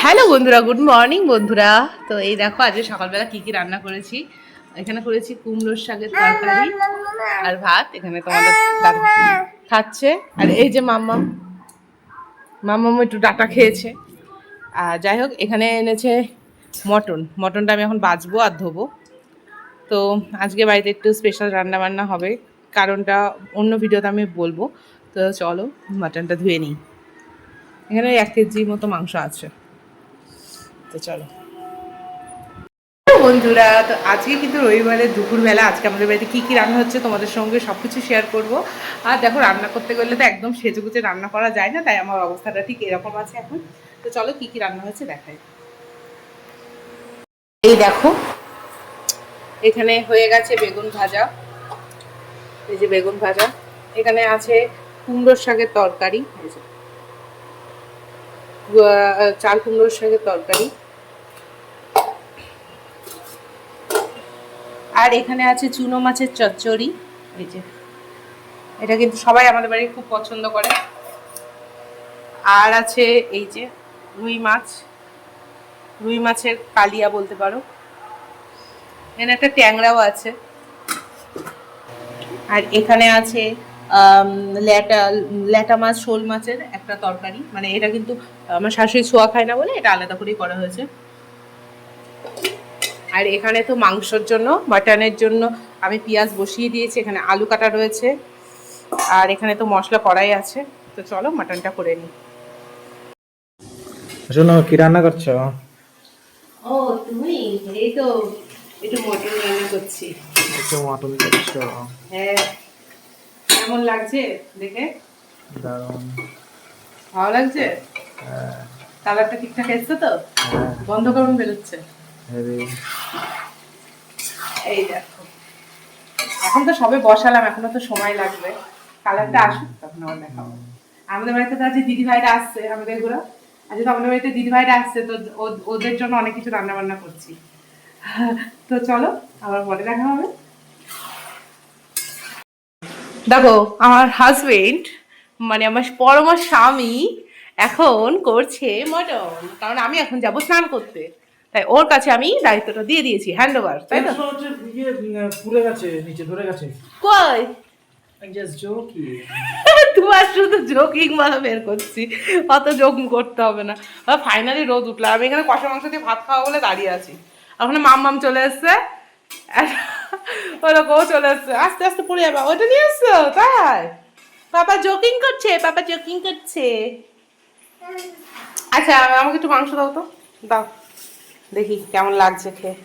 Hello বন্ধুরা, good morning বন্ধুরা। তো এই দেখো আজকে সকালবেলা কি কি রান্না করেছি। এখানে করেছি কুমড়োর শাকের তরকারি আর ভাত। এখানে তোমাদের দাদা খাচ্ছে। আর এই যে মাম্মাম মাম্মাম একটু ডাটা খেয়েছে। আর যাই হোক, এখানে এনেছে মটনটা আমি এখন বাছবো আর ধোবো। তো আজকে বাড়িতে একটু স্পেশাল রান্না বান্না হবে, কারণটা অন্য ভিডিওতে আমি বলবো। তো চলো মাটনটা ধুয়ে নিই। এখানে 1 কেজি মতো মাংস আছে। তো চলো বন্ধুরা, তো আজকে কিন্তু রবিবারের দুপুরবেলা আজকে আমাদের বাড়িতে কী কী রান্না হচ্ছে তোমাদের সঙ্গে সব কিছু শেয়ার করবো। আর দেখো, রান্না করতে গেলে তো একদম সেজেগুজে রান্না করা যায় না, তাই আমার অবস্থাটা ঠিক এরকম আছে এখন। তো চলো কী কী রান্না হচ্ছে দেখাই। এই দেখো, এখানে হয়ে গেছে বেগুন ভাজা। এই যে বেগুন ভাজা। এখানে আছে কুমড়োর শাকের তরকারি, চাল কুমড়োর শাকের তরকারি। আর এখানে আছে চুনো মাছের চচ্চড়ি। এই যে এটা কিন্তু সবাই আমাদের বাড়ি খুব পছন্দ করে। আর আছে এই যে রুই মাছের কালিয়া বলতে পারো। এখানে একটা ট্যাংরাও আছে। আর এখানে আছে ল্যাটা মাছ, শোল মাছের একটা তরকারি। মানে এটা কিন্তু আমার শাশুড়ি ছোঁয়া খায় না বলে এটা আলাদা করেই করা হয়েছে। আর এখানে তো মাংসর জন্য, মাটনের জন্য আমি পেঁয়াজ বসিয়ে দিয়েছি। এখানে আলু কাটা রয়েছে। আর এখানে তো মশলা কড়াই আছে। তো চলো মাটনটা করে নিই। শোনো, কি রান্না করছো? ও তুমি, এই তো একটু মটন রান্না করছি। একটু মটন করছো? হ্যাঁ, কেমন লাগছে দেখে? দারুণ। ভালো লাগছে? হ্যাঁ। কালারটা ঠিকঠাক এসছে তো? হ্যাঁ। গন্ধ কেমন বেরোচ্ছে? হেভি। এই দেখো, এখন তো সবে বসালাম, এখনো তো সময় লাগবে। কালারটা আসুক তখন আবার দেখাবো। আমাদের বাড়িতে তো আজকে দিদি ভাইরা আসছে, আমাদের ঘুরা আজকে তো আমাদের বাড়িতে দিদি ভাইরা আসছে। তো ওদের জন্য অনেক কিছু রান্না বান্না করছি। তো চলো আবার পরে দেখা হবে। দেখো, আমার হাজবেন্ড মানে আমার পরমা স্বামী এখন করছে মটন, কারণ আমি এখন যাব স্নান করতে। তাই ওর কাছে আমি দায়িত্বটা দিয়ে দিয়েছি, হ্যান্ড ওভার, তাই তো? ফুলে গেছে, নিচে ধরে গেছে। কই জাস্ট জোকি। তোমার শুধু জোকিং মারা বের করছি, অত জোকিং করতে হবে না। ফাইনালি রোদ উঠলো, আমি এখানে কষা মাংস দিয়ে ভাত খাওয়া বলে দাঁড়িয়ে আছি। ওখানে মাম্মাম চলে এসছে, ওরকম চলে এসছে। আস্তে আস্তে পড়ে যাবে। ওইটা নিয়ে এসছো তাই? পাপা জোকিং করছে, পাপা জোকিং করছে। আচ্ছা, আমাকে একটু মাংস দাও তো, দাও দেখি কেমন লাগছে খেয়ে।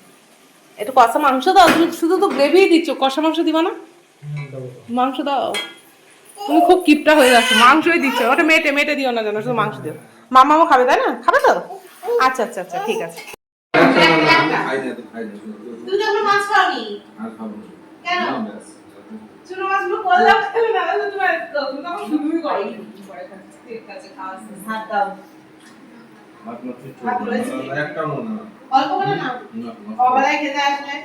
একটু কষা মাংস দাও। তুমি শুধু তো গ্রেভি দিচ্ছ, কষা মাংস দিবা না? মাংস দাও। তুমি খুব কিপটা হয়ে যাচ্ছ, মাংসই দিচ্ছ। ওটা মেটে মেটে দিও না যেন, শুধু মাংস দিও। মামাও খাবে তাই না? খাবে তো? আচ্ছা আচ্ছা আচ্ছা, ঠিক আছে। তুই তো মাছ খাওনি। কেন? ছোট মাছগুলো করলাম খেলে না, তুমি তো শুরুই করো। ঠিক আছে, খাওয়া ভাত দাও। অল্প করে নাও, অবেলায় খেতে আসলে।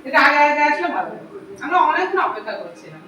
এটা আগে আগে আসলে ভালো। আমরা অনেকক্ষণ অপেক্ষা করছিলাম।